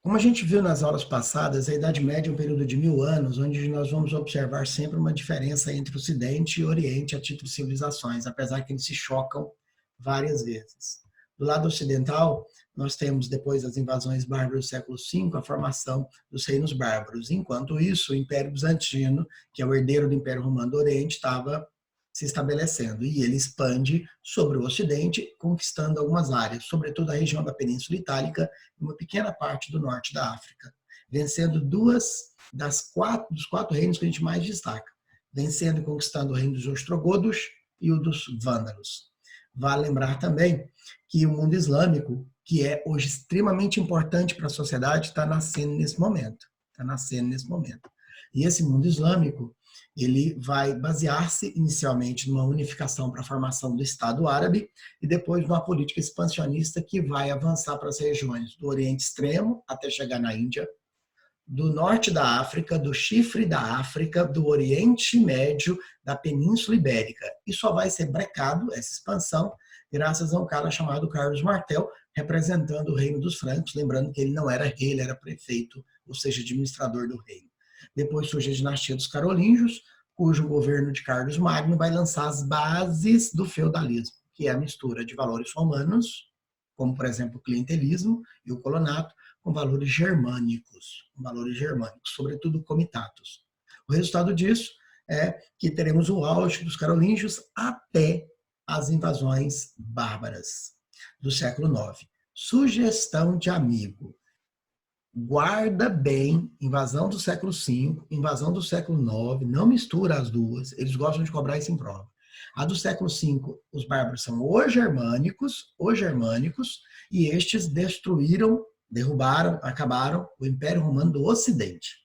Como a gente viu nas aulas passadas, a Idade Média é um período de 1000 anos, onde nós vamos observar sempre uma diferença entre Ocidente e Oriente a título de civilizações, apesar que eles se chocam várias vezes. Do lado ocidental, nós temos, depois das invasões bárbaras do século V, a formação dos reinos bárbaros. Enquanto isso, o Império Bizantino, que é o herdeiro do Império Romano do Oriente, estava se estabelecendo, e ele expande sobre o Ocidente, conquistando algumas áreas, sobretudo a região da Península Itálica e uma pequena parte do norte da África, vencendo dos quatro reinos que a gente mais destaca, vencendo e conquistando o reino dos ostrogodos e o dos vândalos. Vale lembrar também que o mundo islâmico, que é hoje extremamente importante para a sociedade, está nascendo nesse momento. E esse mundo islâmico, ele vai basear-se inicialmente numa unificação para a formação do Estado Árabe e depois numa política expansionista que vai avançar para as regiões do Oriente Extremo até chegar na Índia, do norte da África, do chifre da África, do Oriente Médio, da Península Ibérica. E só vai ser brecado, essa expansão, graças a um cara chamado Carlos Martel, representando o reino dos francos, lembrando que ele não era rei, ele era prefeito, ou seja, administrador do reino. Depois surge a dinastia dos Carolíngios, cujo governo de Carlos Magno vai lançar as bases do feudalismo, que é a mistura de valores romanos, como, por exemplo, o clientelismo e o colonato, com valores germânicos, sobretudo comitatus. O resultado disso é que teremos o auge dos carolíngios até as invasões bárbaras do século IX. Sugestão de amigo: guarda bem, invasão do século V, invasão do século IX, não mistura as duas, eles gostam de cobrar isso em prova. A do século V, os bárbaros são os germânicos, e estes derrubaram, acabaram o Império Romano do Ocidente.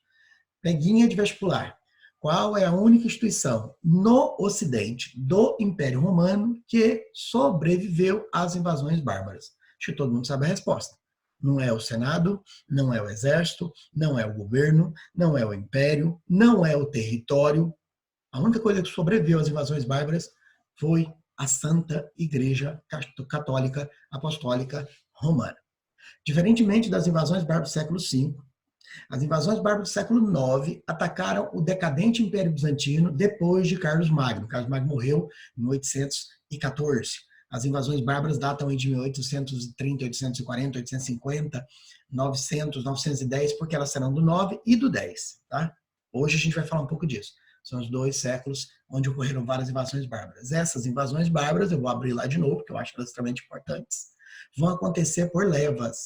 Peguinha de vestibular. Qual é a única instituição no Ocidente do Império Romano que sobreviveu às invasões bárbaras? Acho que todo mundo sabe a resposta. Não é o Senado, não é o Exército, não é o governo, não é o Império, não é o território. A única coisa que sobreviveu às invasões bárbaras foi a Santa Igreja Católica Apostólica Romana. Diferentemente das invasões bárbaras do século V, as invasões bárbaras do século IX atacaram o decadente Império Bizantino depois de Carlos Magno. Carlos Magno morreu em 814. As invasões bárbaras datam de 1830, 840, 850, 900, 910, porque elas serão do 9 e do 10. Tá? Hoje a gente vai falar um pouco disso. São os 2 séculos onde ocorreram várias invasões bárbaras. Essas invasões bárbaras, eu vou abrir lá de novo, porque eu acho elas extremamente importantes, vão acontecer por levas.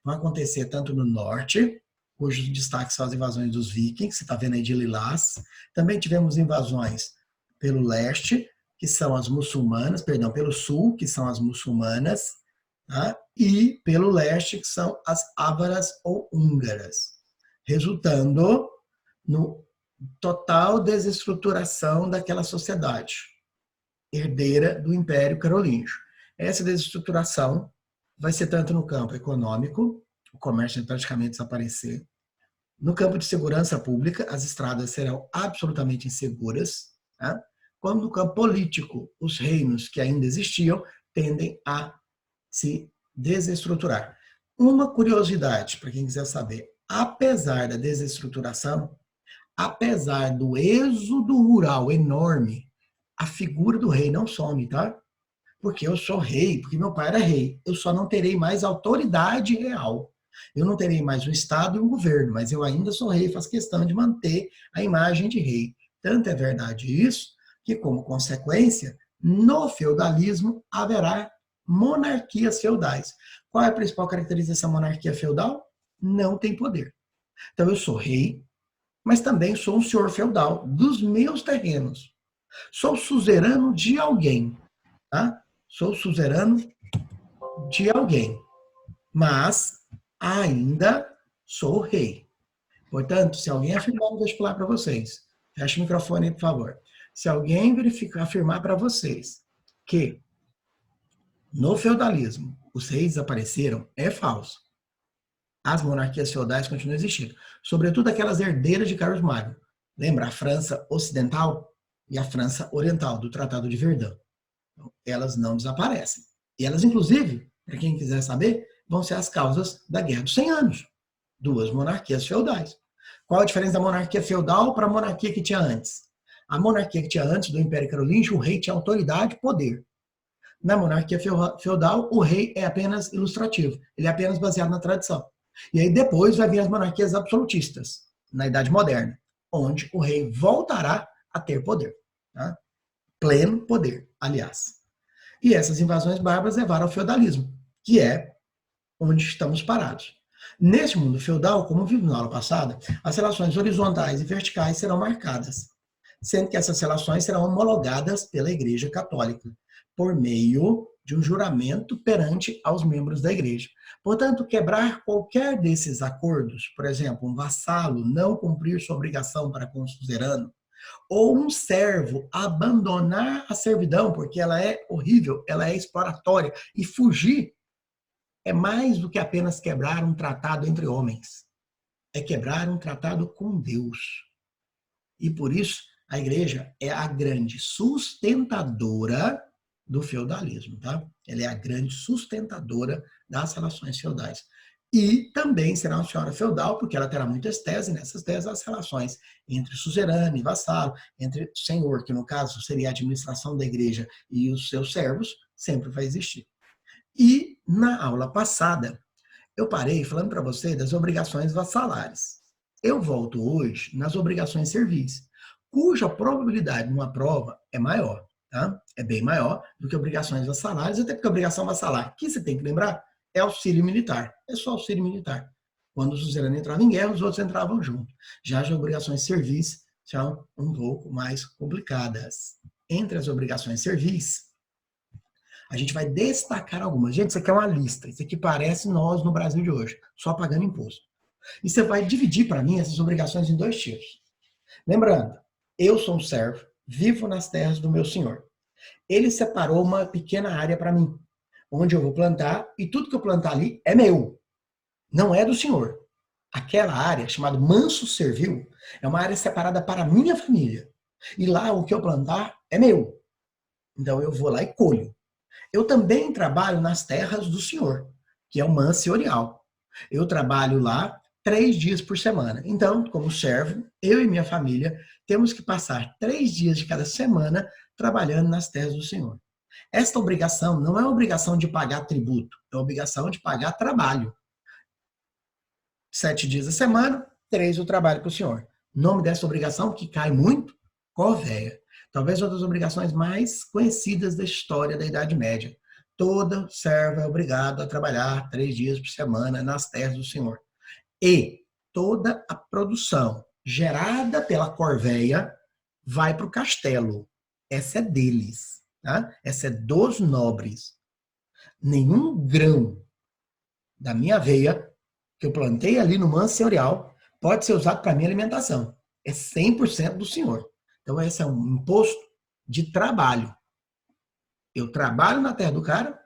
Vão acontecer tanto no norte, cujos destaques são as invasões dos vikings, você está vendo aí de lilás. Também tivemos invasões pelo leste, que são as muçulmanas, pelo sul, que são as muçulmanas, tá? E pelo leste, que são as ávaras ou húngaras, resultando no total desestruturação daquela sociedade herdeira do Império Carolíngio. Essa desestruturação vai ser tanto no campo econômico, o comércio vai praticamente desaparecer. No campo de segurança pública, as estradas serão absolutamente inseguras. Tá? Quando no campo político, os reinos que ainda existiam tendem a se desestruturar. Uma curiosidade, para quem quiser saber, apesar da desestruturação, apesar do êxodo rural enorme, a figura do rei não some, tá? Porque eu sou rei, porque meu pai era rei. Eu só não terei mais autoridade real. Eu não terei mais um Estado e um governo, mas eu ainda sou rei, faço questão de manter a imagem de rei. Tanto é verdade isso, que como consequência, no feudalismo haverá monarquias feudais. Qual é a principal característica dessa monarquia feudal? Não tem poder. Então eu sou rei, mas também sou um senhor feudal dos meus terrenos. Sou suzerano de alguém, tá? Sou suzerano de alguém, mas ainda sou rei. Portanto, se alguém afirmar no vestibular para vocês, fecha o microfone aí, por favor. Se alguém afirmar para vocês que no feudalismo os reis desapareceram, é falso. As monarquias feudais continuam existindo, sobretudo aquelas herdeiras de Carlos Magno. Lembra a França Ocidental e a França Oriental, do Tratado de Verdun. Então, elas não desaparecem. E elas, inclusive, para quem quiser saber, vão ser as causas da Guerra dos 100 Anos. Duas monarquias feudais. Qual a diferença da monarquia feudal para a monarquia que tinha antes? A monarquia que tinha antes do Império Carolíngio, o rei tinha autoridade e poder. Na monarquia feudal, o rei é apenas ilustrativo, ele é apenas baseado na tradição. E aí depois vai vir as monarquias absolutistas, na Idade Moderna, onde o rei voltará a ter poder. Tá? Pleno poder, aliás. E essas invasões bárbaras levaram ao feudalismo, que é onde estamos parados. Neste mundo feudal, como vimos na aula passada, as relações horizontais e verticais serão marcadas, sendo que essas relações serão homologadas pela Igreja Católica, por meio de um juramento perante aos membros da Igreja. Portanto, quebrar qualquer desses acordos, por exemplo, um vassalo não cumprir sua obrigação para com o suzerano, ou um servo abandonar a servidão, porque ela é horrível, ela é exploratória, e fugir, é mais do que apenas quebrar um tratado entre homens. É quebrar um tratado com Deus. E por isso, a igreja é a grande sustentadora do feudalismo, tá? Ela é a grande sustentadora das relações feudais. E também será uma senhora feudal, porque ela terá muitas teses, e nessas teses as relações entre suzerano e vassalo, entre senhor, que no caso seria a administração da igreja, e os seus servos, sempre vai existir. E na aula passada, eu parei falando para você das obrigações vassalares. Eu volto hoje nas obrigações servis, cuja probabilidade numa prova é maior, tá? É bem maior do que obrigações vassalares, até porque a obrigação vassalar, que você tem que lembrar, é auxílio militar. É só auxílio militar. Quando o suzerano entrava em guerra, os outros entravam junto. Já as obrigações servis são um pouco mais complicadas. Entre as obrigações servis, a gente vai destacar algumas. Gente, isso aqui é uma lista. Isso aqui parece nós no Brasil de hoje, só pagando imposto. E você vai dividir para mim essas obrigações em dois tipos. Lembrando, eu sou um servo, vivo nas terras do meu senhor. Ele separou uma pequena área para mim, onde eu vou plantar, e tudo que eu plantar ali é meu, não é do senhor. Aquela área, chamada manso servil, é uma área separada para a minha família. E lá o que eu plantar é meu. Então eu vou lá e colho. Eu também trabalho nas terras do senhor, que é o mansorial. Eu trabalho lá 3 dias por semana. Então, como servo, eu e minha família temos que passar 3 dias de cada semana trabalhando nas terras do senhor. Esta obrigação não é uma obrigação de pagar tributo, é uma obrigação de pagar trabalho. 7 dias da semana, 3 eu trabalho para o senhor. Nome dessa obrigação, que cai muito, corvéia. Talvez uma das obrigações mais conhecidas da história da Idade Média. Todo servo é obrigado a trabalhar 3 dias por semana nas terras do senhor. E toda a produção gerada pela corvéia vai para o castelo. Essa é deles, tá? Essa é dos nobres. Nenhum grão da minha aveia que eu plantei ali no manso senhorial pode ser usado para minha alimentação. É 100% do senhor. Então, esse é um imposto de trabalho. Eu trabalho na terra do cara,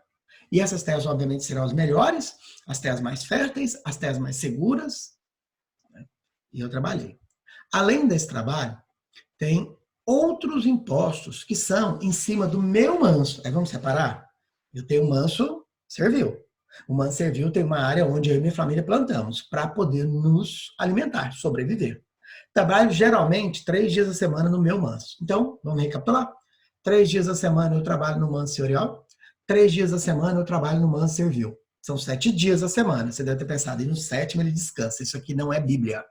e essas terras, obviamente, serão as melhores, as terras mais férteis, as terras mais seguras, né? E eu trabalhei. Além desse trabalho, tem outros impostos que são em cima do meu manso. Aí vamos separar? Eu tenho o manso servil. O manso servil tem uma área onde eu e minha família plantamos para poder nos alimentar, sobreviver. Trabalho geralmente 3 dias da semana no meu manso. Então, vamos recapitular. 3 dias da semana eu trabalho no manso senhorial, 3 dias da semana eu trabalho no manso servil. São 7 dias da semana. Você deve ter pensado, e no sétimo ele descansa. Isso aqui não é Bíblia.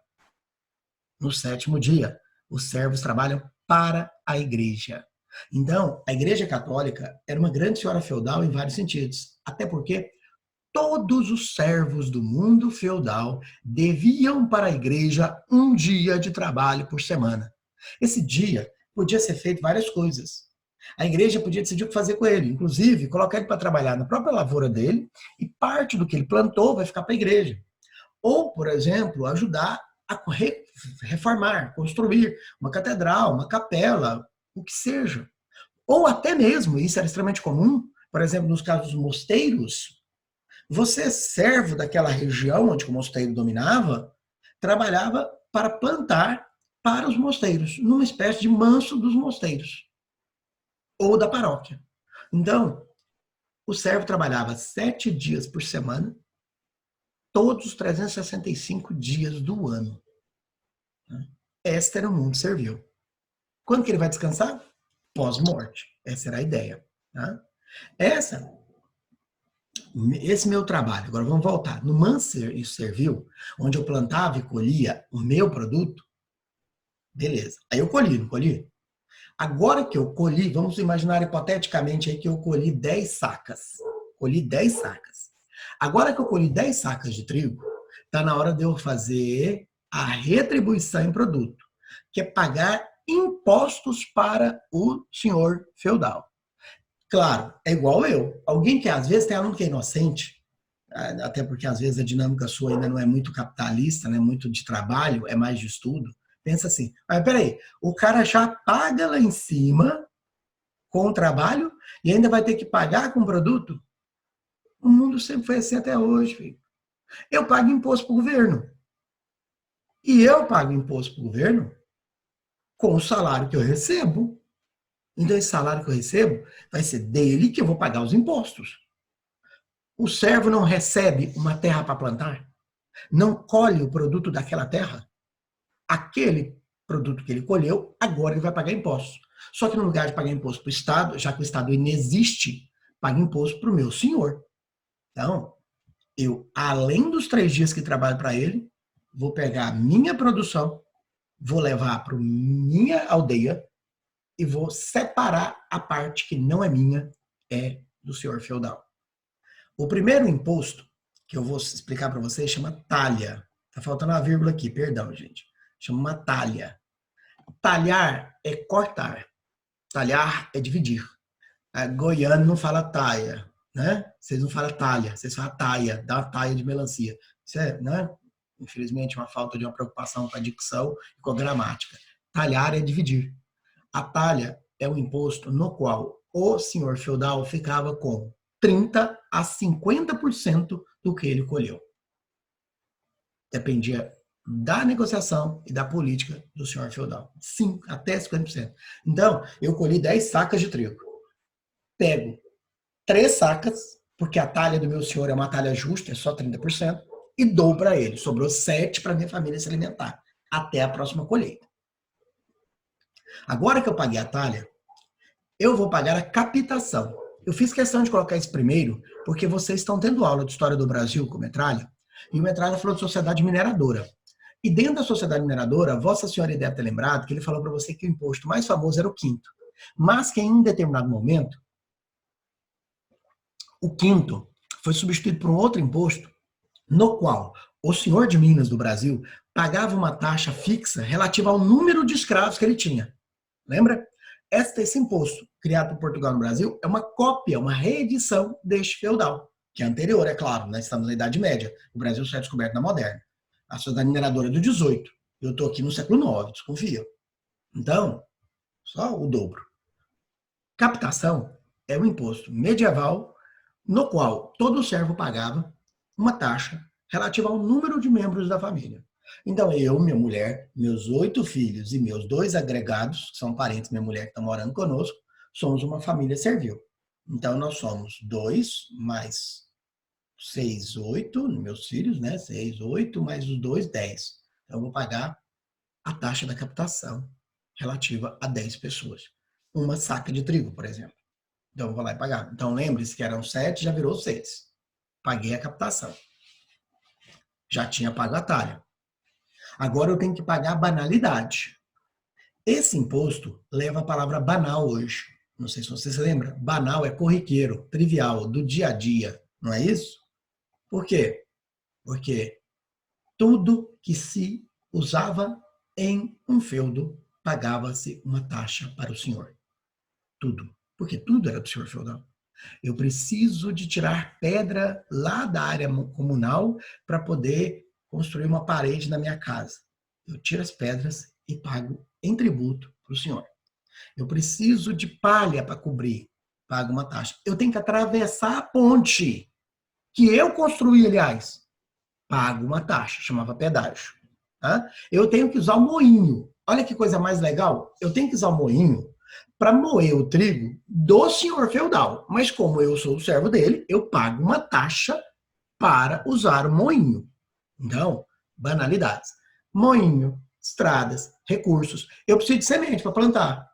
No sétimo dia, os servos trabalham para a igreja. Então, a igreja católica era uma grande senhora feudal em vários sentidos. Até porque todos os servos do mundo feudal deviam para a igreja um dia de trabalho por semana. Esse dia podia ser feito várias coisas. A igreja podia decidir o que fazer com ele, inclusive colocar ele para trabalhar na própria lavoura dele, e parte do que ele plantou vai ficar para a igreja. Ou, por exemplo, ajudar a reformar, construir uma catedral, uma capela, o que seja. Ou até mesmo, isso era extremamente comum, por exemplo, nos casos dos mosteiros, você, servo daquela região onde o mosteiro dominava, trabalhava para plantar para os mosteiros, numa espécie de manso dos mosteiros, ou da paróquia. Então, o servo trabalhava 7 dias por semana, todos os 365 dias do ano. Este era o mundo servil. Quando que ele vai descansar? Pós-morte. Essa era a ideia. Tá? Esse meu trabalho, agora vamos voltar. No Manser e Servil, onde eu plantava e colhia o meu produto, beleza. Aí eu colhi, não colhi? Agora que eu colhi, vamos imaginar hipoteticamente aí que eu colhi 10 sacas. Colhi 10 sacas. Agora que eu colhi 10 sacas de trigo, está na hora de eu fazer a retribuição em produto, que é pagar impostos para o senhor feudal. Claro, é igual eu. Alguém que às vezes tem aluno que é inocente, até porque às vezes a dinâmica sua ainda não é muito capitalista, não é muito de trabalho, é mais de estudo. Pensa assim, mas peraí, o cara já paga lá em cima com o trabalho e ainda vai ter que pagar com o produto? O mundo sempre foi assim até hoje, filho. Eu pago imposto para o governo. E eu pago imposto para o governo com o salário que eu recebo. Então, esse salário que eu recebo vai ser dele que eu vou pagar os impostos. O servo não recebe uma terra para plantar, não colhe o produto daquela terra. Aquele produto que ele colheu, agora ele vai pagar impostos. Só que no lugar de pagar imposto para o Estado, já que o Estado inexiste, paga imposto para o meu senhor. Então, eu, além dos 3 dias que trabalho para ele, vou pegar a minha produção, vou levar para minha aldeia e vou separar a parte que não é minha, é do senhor feudal. O primeiro imposto que eu vou explicar para vocês chama talha. Tá faltando uma vírgula aqui, perdão, gente. Chama uma talha. Talhar é cortar. Talhar é dividir. A goiano não fala taia, né? Vocês não falam talha, vocês falam taia, dá uma taia de melancia. Isso é, né? Infelizmente, uma falta de uma preocupação com a dicção e com a gramática. Talhar é dividir. A talha é um imposto no qual o senhor feudal ficava com 30% a 50% do que ele colheu. Dependia da negociação e da política do senhor feudal. Sim, até 50%. Então, eu colhi 10 sacas de trigo. Pego 3 sacas, porque a talha do meu senhor é uma talha justa, é só 30%, e dou para ele. Sobrou 7 para minha família se alimentar, até a próxima colheita. Agora que eu paguei a talha, eu vou pagar a captação. Eu fiz questão de colocar isso primeiro, porque vocês estão tendo aula de História do Brasil com o Metralha, e o Metralha falou de sociedade mineradora. E dentro da sociedade mineradora, Vossa Senhoria deve ter lembrado que ele falou para você que o imposto mais famoso era o quinto. Mas que em um determinado momento, o quinto foi substituído por um outro imposto, no qual o senhor de Minas do Brasil pagava uma taxa fixa relativa ao número de escravos que ele tinha. Lembra? Esse imposto, criado por Portugal no Brasil, é uma cópia, uma reedição deste feudal, que é anterior, é claro, nós estamos na Idade Média. O Brasil só é descoberto na moderna. A sociedade mineradora é do 18. Eu estou aqui no século IX, desconfia. Então, só o dobro. Captação é um imposto medieval no qual todo servo pagava uma taxa relativa ao número de membros da família. Então, eu, minha mulher, meus 8 filhos e meus 2 agregados, que são parentes da minha mulher que estão morando conosco, somos uma família servil. Então, nós somos 2 mais 6, 8, meus filhos, né? 6, 8, mais os 2, 10. Então, eu vou pagar a taxa da captação relativa a 10 pessoas. Uma saca de trigo, por exemplo. Então, eu vou lá e pagar. Então, lembre-se que eram 7, já virou 6. Paguei a captação. Já tinha pago a talha. Agora eu tenho que pagar a banalidade. Esse imposto leva a palavra banal hoje. Não sei se você se lembra. Banal é corriqueiro, trivial, do dia a dia. Não é isso? Por quê? Porque tudo que se usava em um feudo pagava-se uma taxa para o senhor. Tudo. Porque tudo era do senhor feudal. Eu preciso de tirar pedra lá da área comunal para poder construir uma parede na minha casa. Eu tiro as pedras e pago em tributo para o senhor. Eu preciso de palha para cobrir, pago uma taxa. Eu tenho que atravessar a ponte, que eu construí, aliás, pago uma taxa, chamava pedágio. Tá? Eu tenho que usar o moinho. Olha que coisa mais legal. Eu tenho que usar o moinho para moer o trigo do senhor feudal. Mas como eu sou o servo dele, eu pago uma taxa para usar o moinho. Então, banalidades. Moinho, estradas, recursos. Eu preciso de semente para plantar.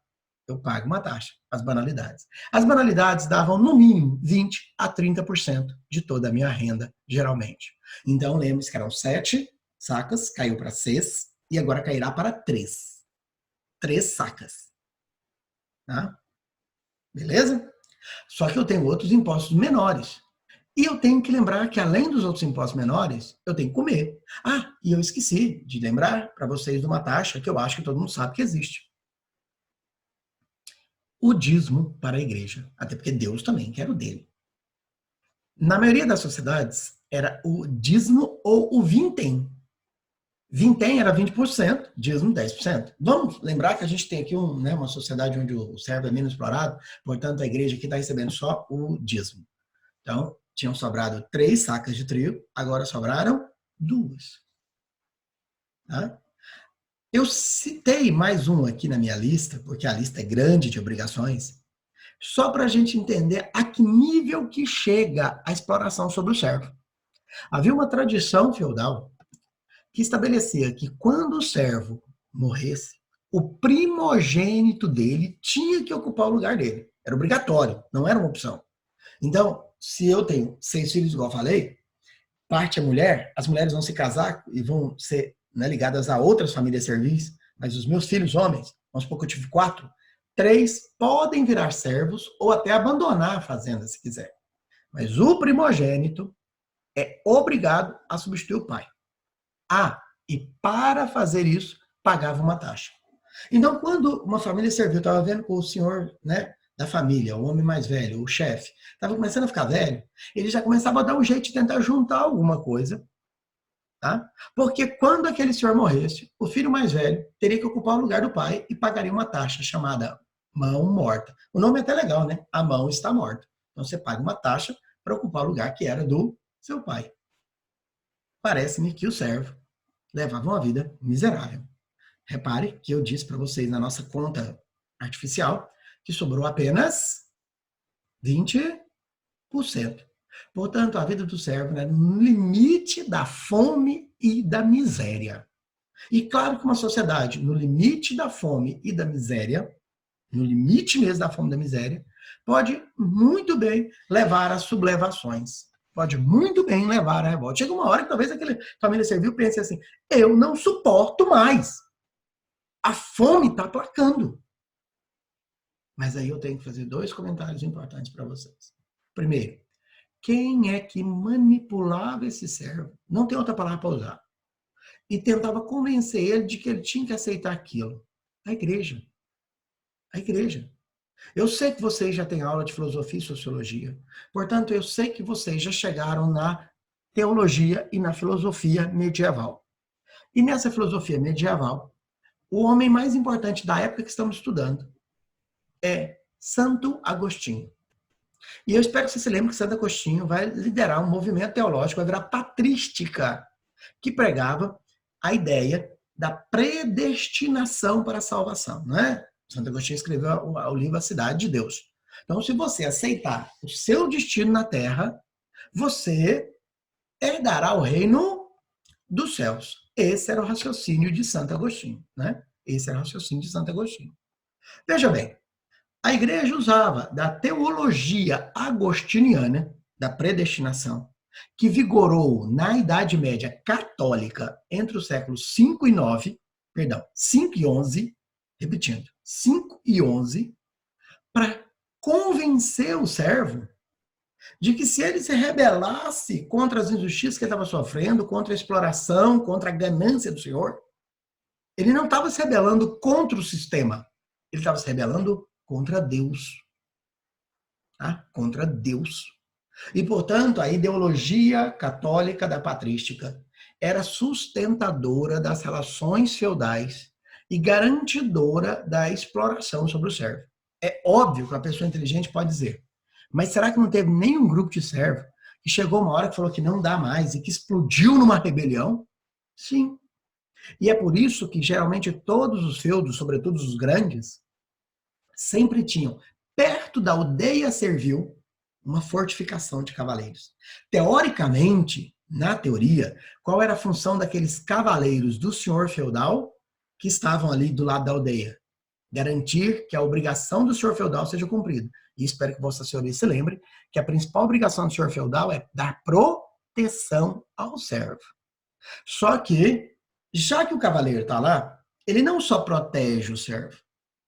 Eu pago uma taxa, as banalidades. As banalidades davam, no mínimo, 20 a 30% de toda a minha renda, geralmente. Então, lembre-se que eram 7 sacas, caiu para 6, e agora cairá para 3. 3 sacas. Tá? Beleza? Só que eu tenho outros impostos menores. E eu tenho que lembrar que, além dos outros impostos menores, eu tenho que comer. Ah, e eu esqueci de lembrar para vocês de uma taxa que eu acho que todo mundo sabe que existe. O dízimo para a igreja. Até porque Deus também quer o dele. Na maioria das sociedades, era o dízimo ou o vintém. Vintém era 20%, dízimo 10%. Vamos lembrar que a gente tem aqui uma sociedade onde o servo é menos explorado, portanto, a igreja aqui está recebendo só o dízimo. Então, tinham sobrado 3 sacas de trigo, agora sobraram 2. Tá? Eu citei mais um aqui na minha lista, porque a lista é grande de obrigações, só para a gente entender a que nível que chega a exploração sobre o servo. Havia uma tradição feudal que estabelecia que quando o servo morresse, o primogênito dele tinha que ocupar o lugar dele. Era obrigatório, não era uma opção. Então, se eu tenho 6 filhos, igual eu falei, parte é mulher, as mulheres vão se casar e vão ser ligadas a outras famílias servis, mas os meus filhos homens, vamos supor que eu tive 4, 3 podem virar servos ou até abandonar a fazenda se quiser. Mas o primogênito é obrigado a substituir o pai. Ah, e para fazer isso, pagava uma taxa. Então, quando uma família servil, estava vendo com o senhor, da família, o homem mais velho, o chefe, estava começando a ficar velho, ele já começava a dar um jeito de tentar juntar alguma coisa, tá? Porque quando aquele senhor morresse, o filho mais velho teria que ocupar o lugar do pai e pagaria uma taxa chamada mão morta. O nome é até legal, né? A mão está morta. Então, você paga uma taxa para ocupar o lugar que era do seu pai. Parece-me que o servo levava uma vida miserável. Repare que eu disse para vocês na nossa conta artificial que sobrou apenas 20%. Portanto, a vida do servo era no limite da fome e da miséria. E claro que uma sociedade no limite da fome e da miséria, no limite mesmo da fome e da miséria, pode muito bem levar a sublevações. Pode muito bem levar a revolta. Chega uma hora que talvez aquela família servil pense assim, eu não suporto mais. A fome está aplacando. Mas aí eu tenho que fazer 2 comentários importantes para vocês. Primeiro, quem é que manipulava esse servo? Não tem outra palavra para usar. E tentava convencer ele de que ele tinha que aceitar aquilo. A igreja. A igreja. Eu sei que vocês já têm aula de filosofia e sociologia. Portanto, eu sei que vocês já chegaram na teologia e na filosofia medieval. E nessa filosofia medieval, o homem mais importante da época que estamos estudando é Santo Agostinho. E eu espero que você se lembre que Santo Agostinho vai liderar um movimento teológico, vai virar patrística, que pregava a ideia da predestinação para a salvação, não é? Santo Agostinho escreveu o livro A Cidade de Deus. Então, se você aceitar o seu destino na terra, você herdará o reino dos céus. Esse era o raciocínio de Santo Agostinho, né? Esse era o raciocínio de Santo Agostinho. Veja bem, a igreja usava da teologia agostiniana, da predestinação, que vigorou na Idade Média católica entre os séculos 5 e 9, perdão, 5 e 11, repetindo, 5 e 11, para convencer o servo de que se ele se rebelasse contra as injustiças que ele estava sofrendo, contra a exploração, contra a ganância do Senhor, ele não estava se rebelando contra o sistema, ele estava se rebelando contra Deus. Tá? Contra Deus. E, portanto, a ideologia católica da patrística era sustentadora das relações feudais e garantidora da exploração sobre o servo. É óbvio que uma pessoa inteligente pode dizer, mas será que não teve nenhum grupo de servo que chegou uma hora que falou que não dá mais e que explodiu numa rebelião? Sim. E é por isso que, geralmente, todos os feudos, sobretudo os grandes, sempre tinham, perto da aldeia servil, uma fortificação de cavaleiros. Teoricamente, na teoria, qual era a função daqueles cavaleiros do senhor feudal que estavam ali do lado da aldeia? Garantir que a obrigação do senhor feudal seja cumprida. E espero que Vossa Senhoria se lembre que a principal obrigação do senhor feudal é dar proteção ao servo. Só que, já que o cavaleiro está lá, ele não só protege o servo,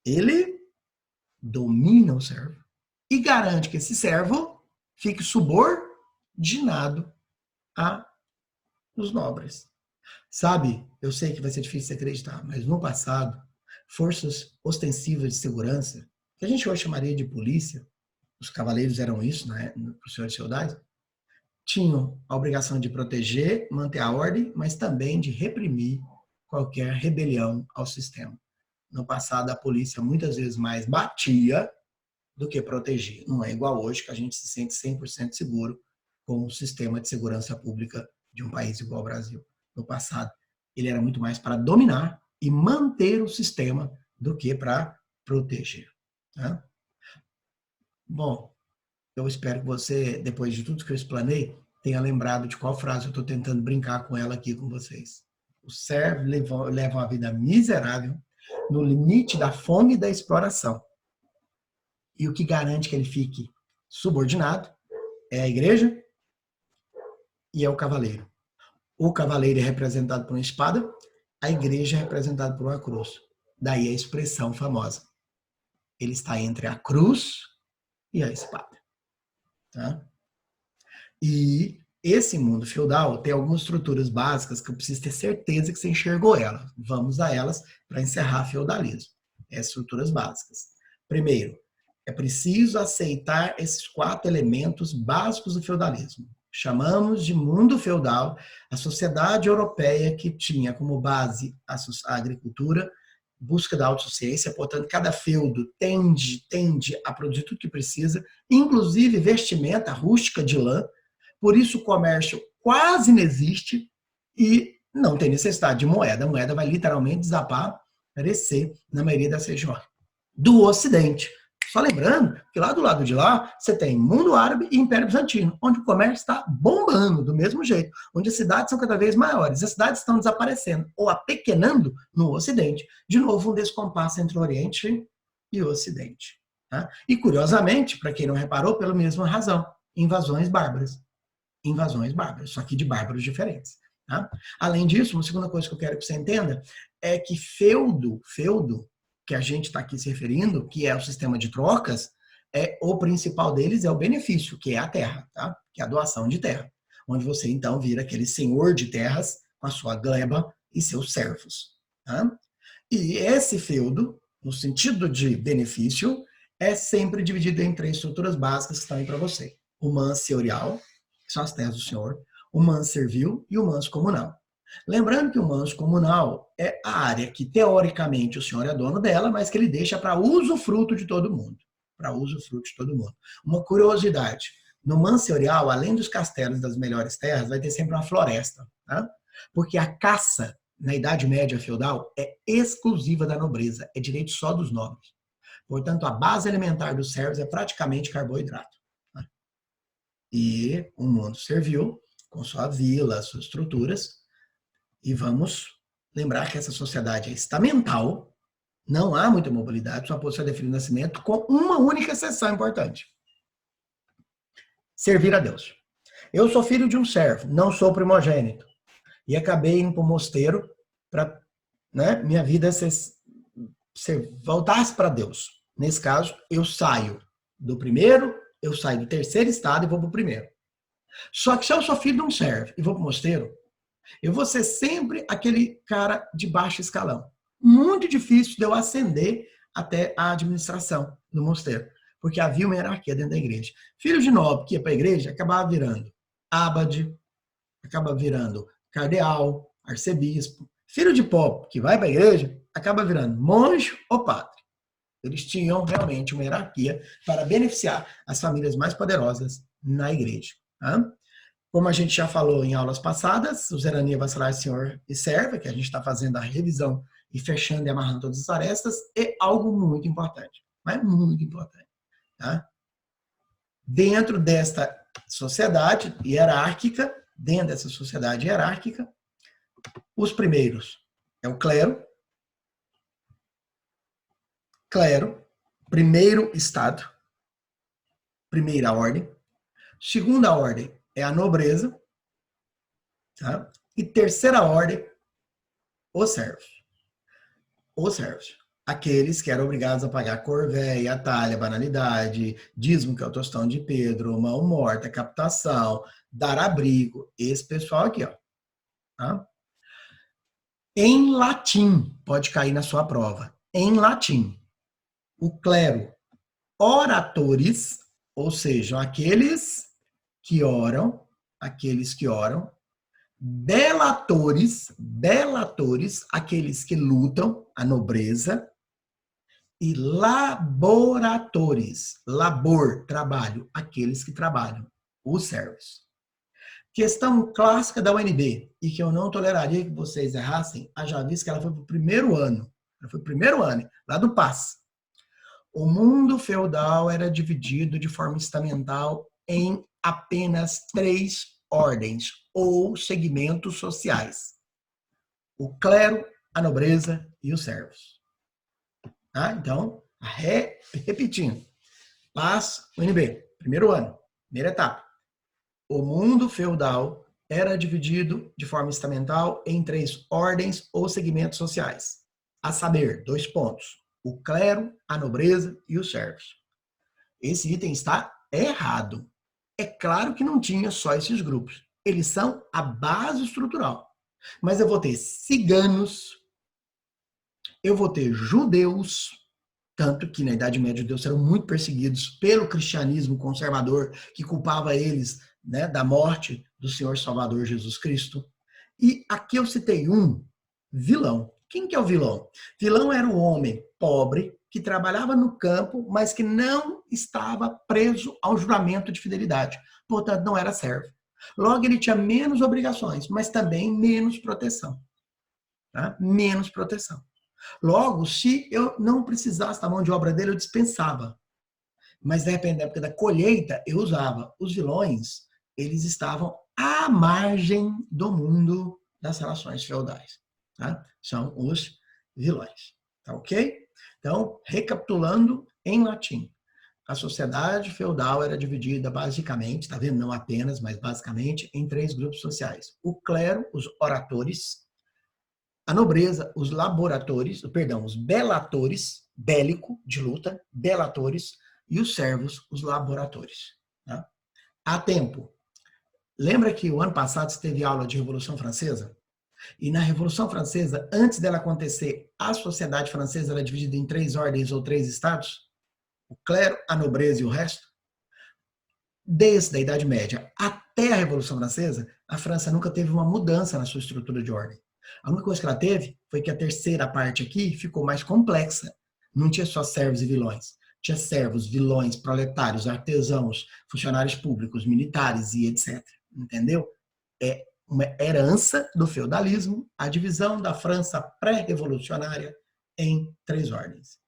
ele domina o servo e garante que esse servo fique subordinado aos nobres. Sabe, eu sei que vai ser difícil de acreditar, mas no passado, forças ostensivas de segurança, que a gente hoje chamaria de polícia, os cavaleiros eram isso, né, para os senhores feudais, tinham a obrigação de proteger, manter a ordem, mas também de reprimir qualquer rebelião ao sistema. No passado, a polícia muitas vezes mais batia do que protegia. Não é igual hoje, que a gente se sente 100% seguro com o sistema de segurança pública de um país igual ao Brasil. No passado, ele era muito mais para dominar e manter o sistema do que para proteger. Tá? Bom, eu espero que você, depois de tudo que eu explanei, tenha lembrado de qual frase eu estou tentando brincar com ela aqui com vocês. Os servos levam a vida miserável no limite da fome e da exploração. E o que garante que ele fique subordinado é a igreja e é o cavaleiro. O cavaleiro é representado por uma espada, a igreja é representada por uma cruz. Daí a expressão famosa. Ele está entre a cruz e a espada. Tá? E esse mundo feudal tem algumas estruturas básicas que eu preciso ter certeza que você enxergou elas. Vamos a elas para encerrar feudalismo. Essas estruturas básicas. Primeiro, é preciso aceitar esses 4 elementos básicos do feudalismo. Chamamos de mundo feudal a sociedade europeia que tinha como base a agricultura, busca da autossuficiência, portanto, cada feudo tende a produzir tudo que precisa, inclusive vestimenta rústica de lã, por isso o comércio quase não existe e não tem necessidade de moeda. A moeda vai literalmente desaparecer na maioria das regiões do Ocidente. Só lembrando que lá do lado de lá, você tem mundo árabe e Império Bizantino, onde o comércio está bombando do mesmo jeito, onde as cidades são cada vez maiores, as cidades estão desaparecendo ou apequenando no Ocidente. De novo, um descompasso entre o Oriente e o Ocidente. Tá? E, curiosamente, para quem não reparou, pela mesma razão, invasões bárbaras. Invasões bárbaras, só que de bárbaros diferentes. Tá? Além disso, uma segunda coisa que eu quero que você entenda é que feudo, que a gente está aqui se referindo, que é o sistema de trocas, o principal deles é o benefício, que é a terra, tá? Que é a doação de terra, onde você então vira aquele senhor de terras com a sua gleba e seus servos. Tá? E esse feudo, no sentido de benefício, é sempre dividido em 3 estruturas básicas que estão aí para você. O manso senhorial, que são as terras do senhor, o manso servil e o manso comunal. Lembrando que o manso comunal é a área que, teoricamente, o senhor é dono dela, mas que ele deixa para usufruto de todo mundo. Para usufruto de todo mundo. Uma curiosidade, no manso senhorial, além dos castelos das melhores terras, vai ter sempre uma floresta. Tá? Porque a caça, na Idade Média feudal, é exclusiva da nobreza, é direito só dos nobres. Portanto, a base alimentar dos servos é praticamente carboidrato. Tá? E o mundo servil, com sua vila, suas estruturas. E vamos lembrar que essa sociedade é estamental, não há muita mobilidade, só pode ser definido o nascimento, com uma única exceção importante. Servir a Deus. Eu sou filho de um servo, não sou primogênito. E acabei indo para o mosteiro para minha vida voltasse para Deus. Nesse caso, eu saio do primeiro, eu saio do terceiro estado e vou para o primeiro. Só que se eu sou filho de um servo e vou para o mosteiro, eu vou ser sempre aquele cara de baixo escalão. Muito difícil de eu ascender até a administração do mosteiro, porque havia uma hierarquia dentro da igreja. Filho de nobre que ia para a igreja acabava virando abade, acaba virando cardeal, arcebispo. Filho de pobre que vai para a igreja acaba virando monge ou padre. Eles tinham realmente uma hierarquia para beneficiar as famílias mais poderosas na igreja. Tá? Como a gente já falou em aulas passadas, suzerania, vassalagem, senhor e serva, que a gente está fazendo a revisão e fechando e amarrando todas as arestas, é algo muito importante, mas muito importante. Tá? Dentro desta sociedade hierárquica, os primeiros é o clero, primeiro estado, primeira ordem. Segunda ordem é a nobreza, tá? E terceira ordem, os servos. Os servos. Aqueles que eram obrigados a pagar corvéia, talha, banalidade, dízimo, que é o tostão de Pedro, mão morta, captação, dar abrigo. Esse pessoal aqui, ó. Tá? Em latim, pode cair na sua prova. Em latim, o clero, oratores, ou seja, aqueles que oram, delatores, aqueles que lutam, a nobreza, e laboratores, labor, trabalho, aqueles que trabalham, os servos. Questão clássica da UNB, e que eu não toleraria que vocês errassem, haja visto que ela foi para o primeiro ano, lá do PAS. O mundo feudal era dividido de forma estamental em apenas 3 ordens ou segmentos sociais: o clero, a nobreza e os servos. Tá? Então, repetindo: PAS, UNB, primeiro ano, primeira etapa. O mundo feudal era dividido de forma estamental em 3 ordens ou segmentos sociais, a saber, 2 pontos: o clero, a nobreza e os servos. Esse item está errado. É claro que não tinha só esses grupos. Eles são a base estrutural. Mas eu vou ter ciganos, eu vou ter judeus, tanto que na Idade Média os judeus eram muito perseguidos pelo cristianismo conservador, que culpava eles, né, da morte do Senhor Salvador Jesus Cristo. E aqui eu citei um vilão. Quem que é o vilão? Vilão era um homem pobre, que trabalhava no campo, mas que não estava preso ao juramento de fidelidade. Portanto, não era servo. Logo, ele tinha menos obrigações, mas também menos proteção. Tá? Menos proteção. Logo, se eu não precisasse da mão de obra dele, eu dispensava. Mas, de repente, na época da colheita, eu usava. Os vilões, eles estavam à margem do mundo das relações feudais. Tá? São os vilões. Tá ok? Então, recapitulando em latim. A sociedade feudal era dividida basicamente, tá vendo? Não apenas, mas basicamente, em 3 grupos sociais. O clero, os oratores, a nobreza, os os belatores, bélico, de luta, belatores, e os servos, os laboratores. Tá? Há tempo. Lembra que o ano passado você teve aula de Revolução Francesa? E na Revolução Francesa, antes dela acontecer, a sociedade francesa era dividida em 3 ordens ou 3 estados? O clero, a nobreza e o resto? Desde a Idade Média até a Revolução Francesa, a França nunca teve uma mudança na sua estrutura de ordem. A única coisa que ela teve foi que a terceira parte aqui ficou mais complexa. Não tinha só servos e vilões. Tinha servos, vilões, proletários, artesãos, funcionários públicos, militares e etc. Entendeu? É uma herança do feudalismo, a divisão da França pré-revolucionária em 3 ordens.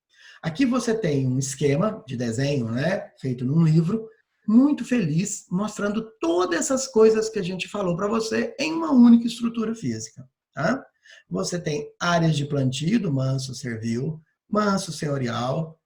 Aqui você tem um esquema de desenho, né, feito num livro, muito feliz, mostrando todas essas coisas que a gente falou para você em uma única estrutura física. Tá? Você tem áreas de plantio do manso servil, manso senhorial,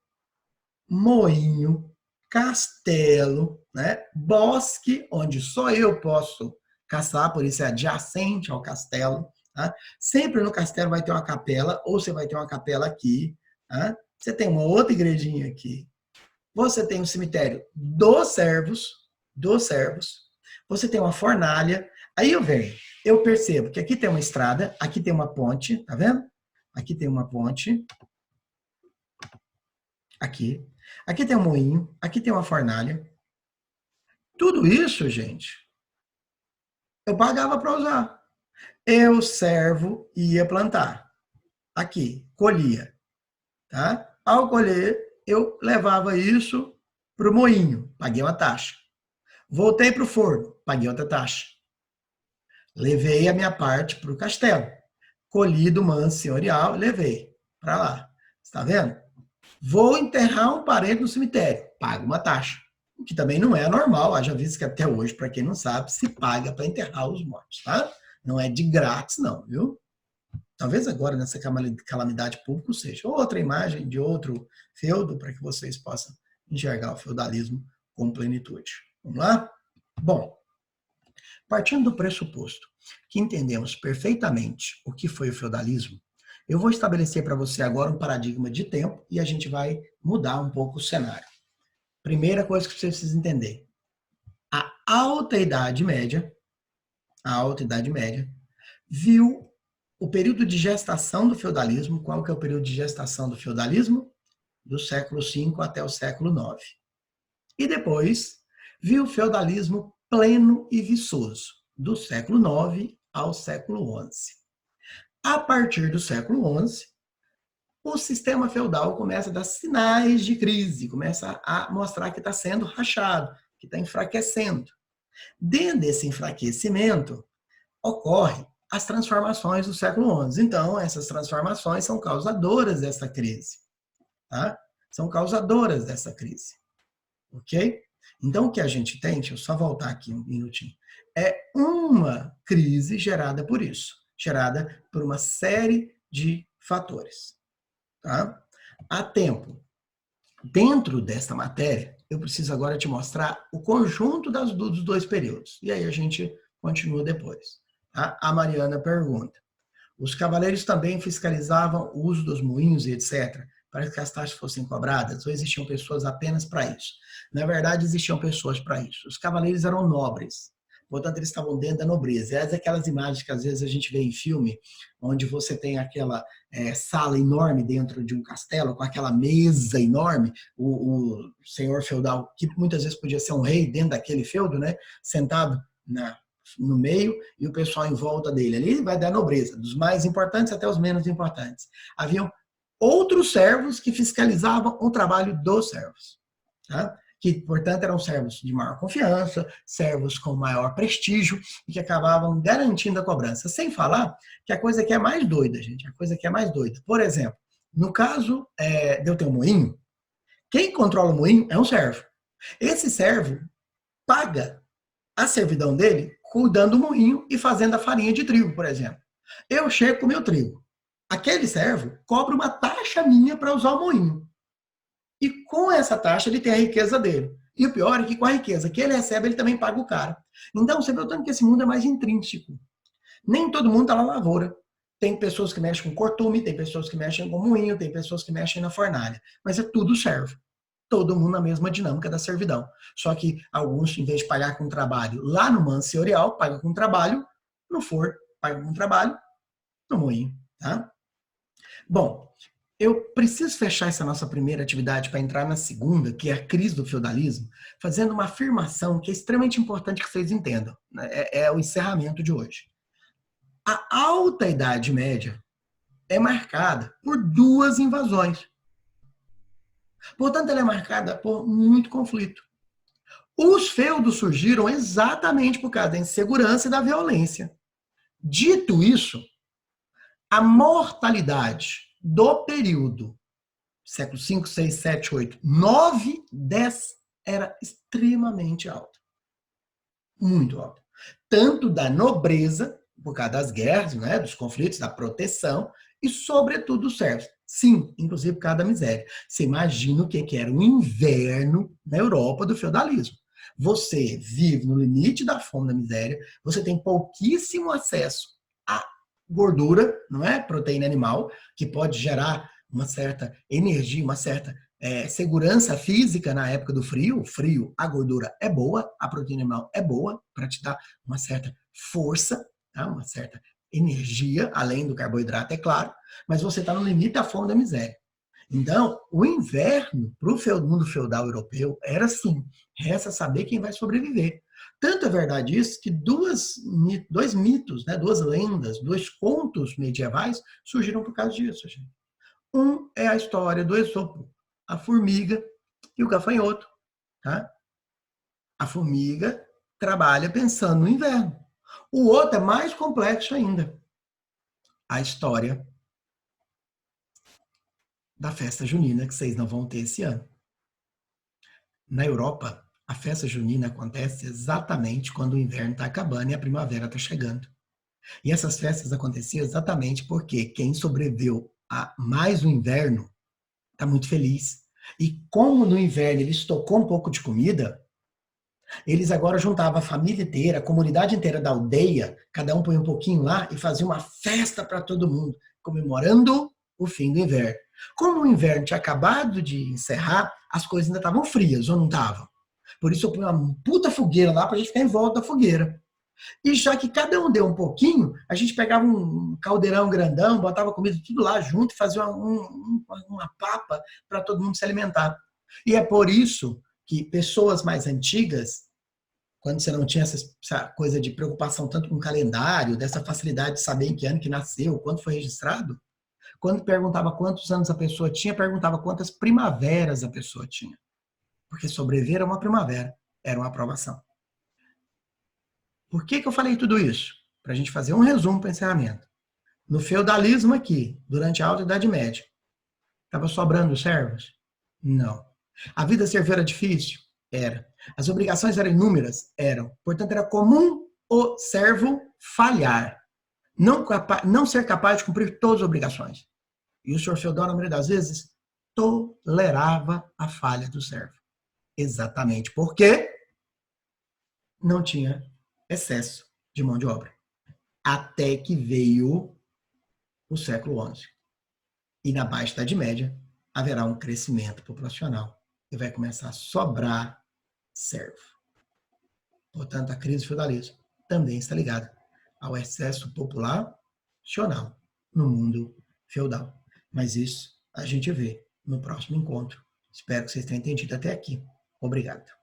moinho, castelo, né? Bosque, onde só eu posso caçar, por isso é adjacente ao castelo. Tá? Sempre no castelo vai ter uma capela, ou você vai ter uma capela aqui. Tá? Você tem uma outra igrejinha aqui. Você tem um cemitério dos servos. Você tem uma fornalha. Aí eu percebo que aqui tem uma estrada, aqui tem uma ponte, tá vendo? Aqui tem uma ponte. Aqui. Aqui tem um moinho, aqui tem uma fornalha. Tudo isso, gente, eu pagava para usar. Eu, servo, ia plantar. Aqui, colhia. Tá? Ao colher, eu levava isso para o moinho, paguei uma taxa. Voltei para o forno, paguei outra taxa. Levei a minha parte para o castelo. Colhi do manso senhorial, levei para lá. Está vendo? Vou enterrar um parente no cemitério, pago uma taxa. o que também não é normal, haja visto que até hoje, para quem não sabe, se paga para enterrar os mortos, tá? Não é de grátis, não, viu? Talvez agora, nessa calamidade pública, seja outra imagem de outro feudo, para que vocês possam enxergar o feudalismo com plenitude. Vamos lá? Bom, partindo do pressuposto que entendemos perfeitamente o que foi o feudalismo, eu vou estabelecer para você agora um paradigma de tempo e a gente vai mudar um pouco o cenário. Primeira coisa que você precisa entender: a Alta Idade Média, viu o período de gestação do feudalismo. Qual que é o período de gestação do feudalismo? Do século V até o século IX. E depois viu o feudalismo pleno e viçoso, do século IX ao século XI. A partir do século XI, o sistema feudal começa a dar sinais de crise, começa a mostrar que está sendo rachado, que está enfraquecendo. Dentro desse enfraquecimento, ocorre as transformações do século XI. Então, essas transformações são causadoras dessa crise. Tá? São causadoras dessa crise. Ok? Então, o que a gente tem, deixa eu só voltar aqui um minutinho, é uma crise gerada por isso, gerada por uma série de fatores. Tá? Há tempo. Dentro desta matéria, eu preciso agora te mostrar o conjunto dos dois períodos. E aí a gente continua depois. Tá? A Mariana pergunta: os cavaleiros também fiscalizavam o uso dos moinhos e etc., para que as taxas fossem cobradas, ou existiam pessoas apenas para isso? Na verdade, existiam pessoas para isso. Os cavaleiros eram nobres, portanto, eles estavam dentro da nobreza. E aquelas imagens que às vezes a gente vê em filme, onde você tem aquela sala enorme dentro de um castelo, com aquela mesa enorme, o senhor feudal, que muitas vezes podia ser um rei dentro daquele feudo, né, sentado no meio e o pessoal em volta dele. Ali vai dar nobreza, dos mais importantes até os menos importantes. Haviam outros servos que fiscalizavam o trabalho dos servos, tá? Que, portanto, eram servos de maior confiança, servos com maior prestígio e que acabavam garantindo a cobrança. Sem falar que a coisa que é mais doida, gente, a coisa que é mais doida. Por exemplo, no caso de eu ter um moinho, quem controla o moinho é um servo. Esse servo paga a servidão dele cuidando do moinho e fazendo a farinha de trigo, por exemplo. Eu chego com o meu trigo. Aquele servo cobra uma taxa minha para usar o moinho. E com essa taxa ele tem a riqueza dele. E o pior é que com a riqueza que ele recebe, ele também paga o cara. Então, você vê o tanto que esse mundo é mais intrínseco. Nem todo mundo está na lavoura. Tem pessoas que mexem com cortume, tem pessoas que mexem com moinho, tem pessoas que mexem na fornalha. Mas é tudo servo. Todo mundo na mesma dinâmica da servidão. Só que alguns, em vez de pagar com trabalho lá no manso senhorial, pagam com trabalho no for, pagam com trabalho no moinho. Tá? Bom, eu preciso fechar essa nossa primeira atividade para entrar na segunda, que é a crise do feudalismo, fazendo uma afirmação que é extremamente importante que vocês entendam. É o encerramento de hoje. A Alta Idade Média é marcada por duas invasões. Portanto, ela é marcada por muito conflito. Os feudos surgiram exatamente por causa da insegurança e da violência. Dito isso, a mortalidade do período século 5, 6, 7, 8, 9, 10 era extremamente alta. Muito alta. Tanto da nobreza, por causa das guerras, né, dos conflitos, da proteção, e sobretudo dos servos. Sim, inclusive por causa da miséria. Você imagina o que era o inverno na Europa do feudalismo. Você vive no limite da fome, da miséria, você tem pouquíssimo acesso à gordura, não é? Proteína animal, que pode gerar uma certa energia, uma certa segurança física na época do frio. Frio, a gordura é boa, a proteína animal é boa para te dar uma certa força, tá? Uma certa energia, além do carboidrato, é claro, mas você está no limite da fome da miséria. Então, o inverno para o mundo feudal europeu era assim, resta saber quem vai sobreviver. Tanto é verdade isso que dois mitos, né, duas lendas, dois contos medievais surgiram por causa disso, gente. Um é a história do Esopo, a formiga e o gafanhoto. Tá? A formiga trabalha pensando no inverno. O outro é mais complexo ainda. A história da festa junina, que vocês não vão ter esse ano. Na Europa, A festa junina acontece exatamente quando o inverno está acabando e a primavera está chegando. E essas festas aconteciam exatamente porque quem sobreviveu a mais o inverno está muito feliz. E como no inverno ele estocou um pouco de comida, eles agora juntavam a família inteira, a comunidade inteira da aldeia, cada um põe um pouquinho lá e fazia uma festa para todo mundo, comemorando o fim do inverno. Como o inverno tinha acabado de encerrar, as coisas ainda estavam frias, ou não estavam? Por isso eu ponho uma puta fogueira lá para a gente ficar em volta da fogueira. E já que cada um deu um pouquinho, a gente pegava um caldeirão grandão, botava comida tudo lá junto e fazia uma papa para todo mundo se alimentar. E é por isso que pessoas mais antigas, quando você não tinha essa coisa de preocupação tanto com o calendário, dessa facilidade de saber em que ano que nasceu, quando foi registrado, quando perguntava quantos anos a pessoa tinha, perguntava quantas primaveras a pessoa tinha. Porque sobreviver a uma primavera era uma aprovação. Por que eu falei tudo isso? Para a gente fazer um resumo para encerramento. No feudalismo aqui, durante a Alta Idade Média, estava sobrando servos? Não. A vida servil era difícil? Era. As obrigações eram inúmeras? Eram. Portanto, era comum o servo falhar, não ser capaz de cumprir todas as obrigações. E o senhor feudal, na maioria das vezes, tolerava a falha do servo. Exatamente porque não tinha excesso de mão de obra. Até que veio o século XI. E na Baixa Idade Média haverá um crescimento populacional e vai começar a sobrar servo. Portanto, a crise do feudalismo também está ligada ao excesso populacional no mundo feudal. Mas isso a gente vê no próximo encontro. Espero que vocês tenham entendido até aqui. Obrigado.